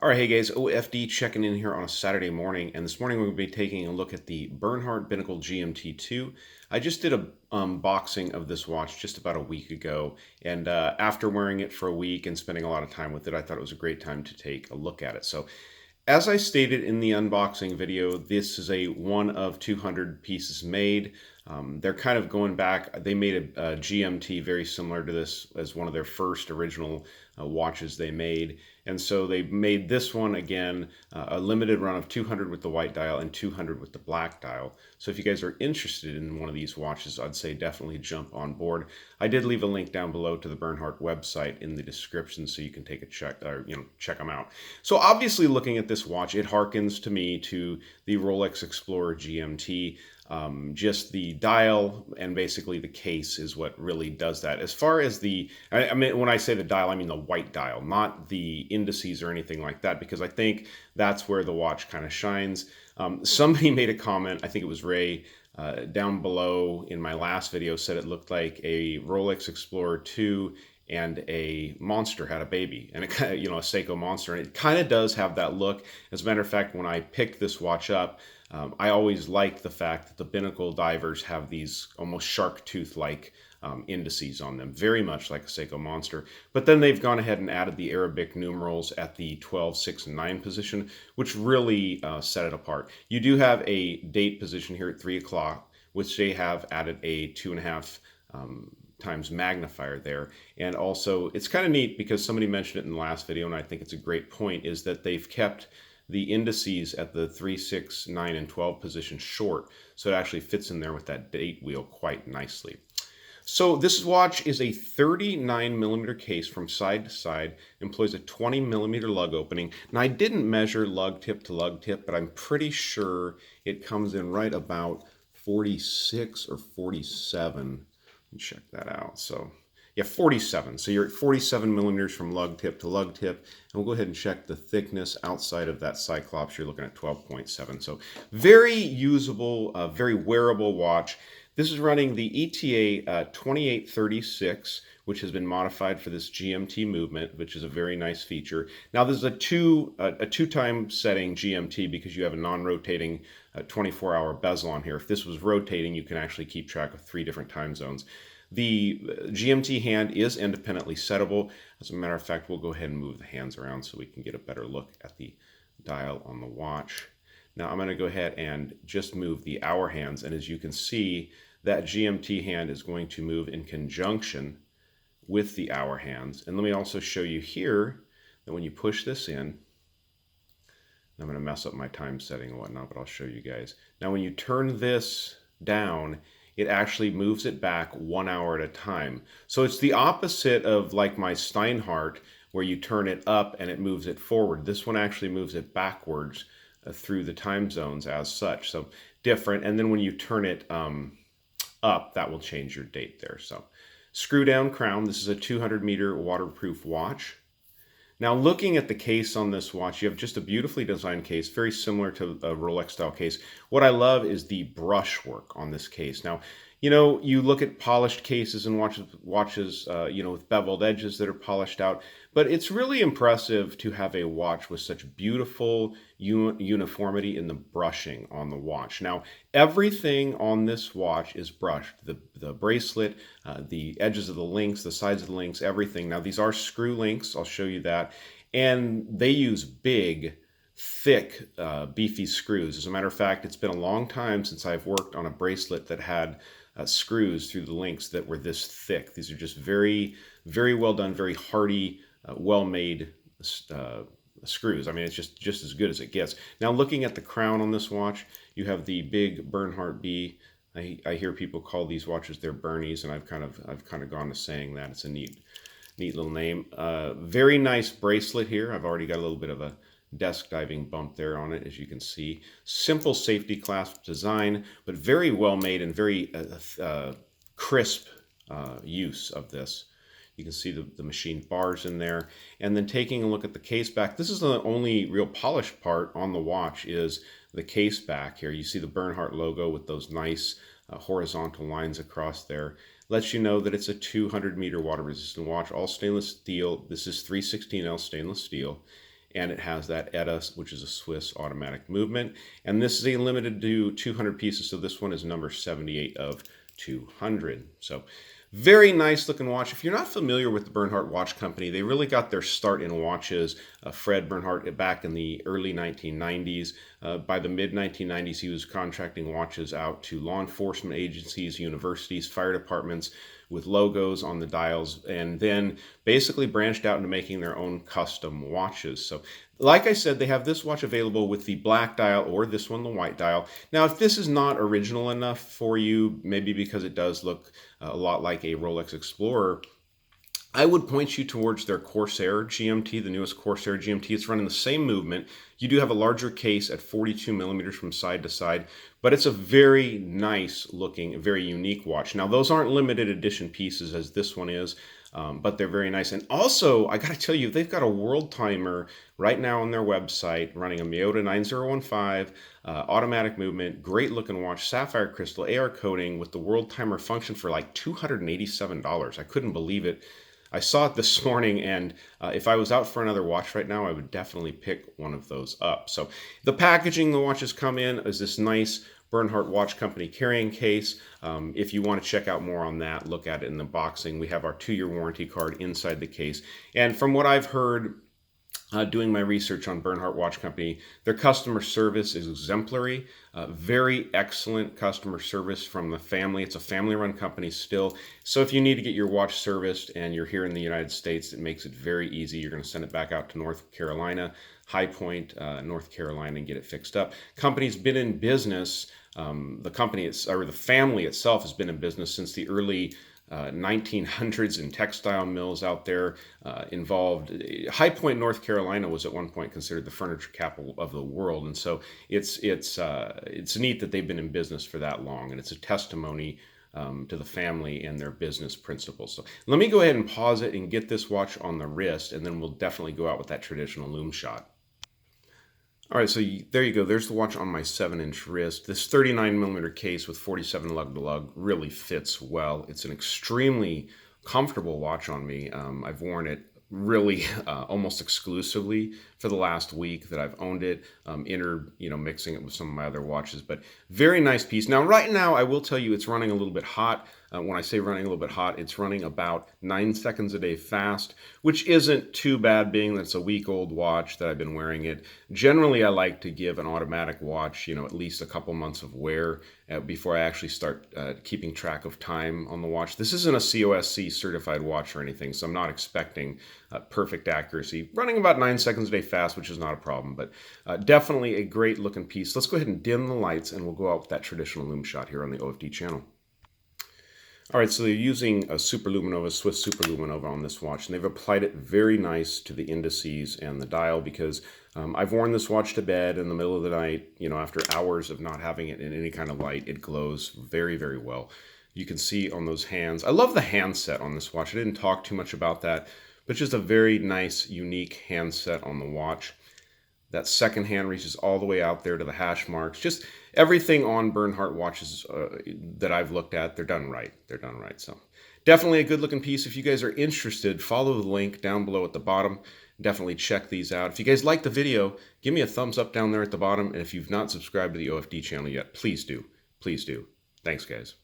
All right, hey guys, OFD checking in here on a Saturday morning, and this morning we're going to be taking a look at the Bernhardt Binnacle GMT II. I just did a unboxing of this watch just about a week ago, and after wearing it for a week and spending a lot of time with it, I thought it was a great time to take a look at it. So, as I stated in the unboxing video, this is a one of 200 pieces made. They're kind of going back. They made a GMT very similar to this as one of their first original watches they made. And so they made this one again, a limited run of 200 with the white dial and 200 with the black dial. So if you guys are interested in one of these watches, I'd say definitely jump on board. I did leave a link down below to the Bernhardt website in the description so you can take a check, or check them out. So obviously looking at this watch, it harkens to me to the Rolex Explorer GMT. Just the dial and basically the case is what really does that. As far as I mean, when I say the dial, I mean the white dial, not the indices or anything like that, because I think that's where the watch kind of shines. Somebody made a comment, I think it was Ray, down below in my last video, said it looked like a Rolex Explorer 2 and a monster had a baby, and it kind of, a Seiko monster, and it kind of does have that look. As a matter of fact, when I picked this watch up, I always liked the fact that the Binnacle divers have these almost shark tooth-like indices on them, very much like a Seiko monster. But then they've gone ahead and added the Arabic numerals at the 12, 6, and 9 position, which really set it apart. You do have a date position here at 3 o'clock, which they have added a 2.5 times magnifier there. And also, it's kind of neat because somebody mentioned it in the last video, and I think it's a great point, is that they've kept the indices at the 3, 6, 9, and 12 position short, so it actually fits in there with that date wheel quite nicely. So this watch is a 39 millimeter case from side to side, employs a 20 millimeter lug opening. Now I didn't measure lug tip to lug tip, but I'm pretty sure it comes in right about 46 or 47. Let me check that out. So yeah, 47. So you're at 47 millimeters from lug tip to lug tip. And we'll go ahead and check the thickness outside of that Cyclops. You're looking at 12.7. So very usable, very wearable watch. This is running the ETA 2836, which has been modified for this GMT movement, which is a very nice feature. Now this is a two-time setting GMT because you have a non-rotating 24-hour bezel on here. If this was rotating, you can actually keep track of 3 different time zones. The GMT hand is independently settable. As a matter of fact, we'll go ahead and move the hands around so we can get a better look at the dial on the watch. Now I'm going to go ahead and just move the hour hands, and as you can see, that GMT hand is going to move in conjunction with the hour hands. And let me also show you here that when you push this in, I'm going to mess up my time setting and whatnot, but I'll show you guys. Now when you turn this down, it actually moves it back 1 hour at a time. So it's the opposite of like my Steinhardt, where you turn it up and it moves it forward. This one actually moves it backwards through the time zones as such. So different. And then when you turn it up, that will change your date there. So screw down crown. This is a 200 meter waterproof watch. Now looking at the case on this watch, you have just a beautifully designed case, very similar to a Rolex style case. What I love is the brushwork on this case. Now, you look at polished cases and watches, with beveled edges that are polished out, but it's really impressive to have a watch with such beautiful uniformity in the brushing on the watch. Now, everything on this watch is brushed. The bracelet, the edges of the links, the sides of the links, everything. Now, these are screw links. I'll show you that. And they use big, thick, beefy screws. As a matter of fact, it's been a long time since I've worked on a bracelet that had screws through the links that were this thick. These are just very, very well done, very hardy, well-made screws. I mean, it's just as good as it gets. Now, looking at the crown on this watch, you have the big Bernhardt B. I hear people call these watches their Bernies, and I've kind of gone to saying that. It's a neat little name. Very nice bracelet here. I've already got a little bit of a desk diving bump there on it, as you can see. Simple safety clasp design, but very well made and very crisp use of this. You can see the machined bars in there. And then taking a look at the case back, this is the only real polished part on the watch is the case back here. You see the Bernhardt logo with those nice horizontal lines across there. Lets you know that it's a 200 meter water resistant watch, all stainless steel. This is 316L stainless steel. and it has that ETA, which is a Swiss automatic movement. And this is a limited to 200 pieces, so this one is number 78 of 200. So very nice looking watch. If you're not familiar with the Bernhardt Watch Company, they really got their start in watches. Fred Bernhardt back in the early 1990s. By the mid 1990s, he was contracting watches out to law enforcement agencies, universities, fire departments with logos on the dials, and then basically branched out into making their own custom watches. So like I said, they have this watch available with the black dial or this one, the white dial. Now, if this is not original enough for you, maybe because it does look a lot like a Rolex Explorer, I would point you towards their Corsair GMT, the newest Corsair GMT. It's running the same movement. You do have a larger case at 42 millimeters from side to side, but it's a very nice looking, very unique watch. Now, those aren't limited edition pieces as this one is, but they're very nice. And also, I got to tell you, they've got a world timer right now on their website running a Miyota 9015, automatic movement, great looking watch, sapphire crystal, AR coating with the world timer function for like $287. I couldn't believe it. I saw it this morning, and if I was out for another watch right now, I would definitely pick one of those up. So the packaging the watches come in is this nice Bernhardt Watch Company carrying case. If you want to check out more on that, look at it in the boxing. We have our 2-year warranty card inside the case. And from what I've heard, doing my research on Bernhardt Watch Company, their customer service is exemplary. Very excellent customer service from the family. It's a family-run company still. So if you need to get your watch serviced and you're here in the United States, it makes it very easy. You're going to send it back out to North Carolina, High Point, North Carolina, and get it fixed up. Company's been in business. The family itself has been in business since the early 1900s in textile mills out there involved. High Point, North Carolina was at one point considered the furniture capital of the world. And so it's neat that they've been in business for that long. And it's a testimony to the family and their business principles. So let me go ahead and pause it and get this watch on the wrist, and then we'll definitely go out with that traditional loom shot. All right, so there you go. There's the watch on my 7-inch wrist. This 39 millimeter case with 47 lug to lug really fits well. It's an extremely comfortable watch on me. I've worn it really almost exclusively for the last week that I've owned it, mixing it with some of my other watches, but very nice piece. Now, right now, I will tell you it's running a little bit hot. When I say running a little bit hot, it's running about 9 seconds a day fast, which isn't too bad being that it's a week-old watch that I've been wearing it. Generally, I like to give an automatic watch, at least a couple months of wear before I actually start keeping track of time on the watch. This isn't a COSC certified watch or anything, so I'm not expecting perfect accuracy. Running about 9 seconds a day fast, which is not a problem, but definitely a great looking piece. Let's go ahead and dim the lights and we'll go out with that traditional loom shot here on the OFD channel. All right, so they're using a Swiss Super Luminova on this watch, and they've applied it very nice to the indices and the dial because I've worn this watch to bed in the middle of the night, after hours of not having it in any kind of light. It glows very, very well. You can see on those hands. I love the handset on this watch. I didn't talk too much about that, but just a very nice, unique handset on the watch. That second hand reaches all the way out there to the hash marks. Just everything on Bernhardt watches that I've looked at, they're done right. They're done right. So definitely a good looking piece. If you guys are interested, follow the link down below at the bottom. Definitely check these out. If you guys like the video, give me a thumbs up down there at the bottom. And if you've not subscribed to the OFD channel yet, please do. Please do. Thanks, guys.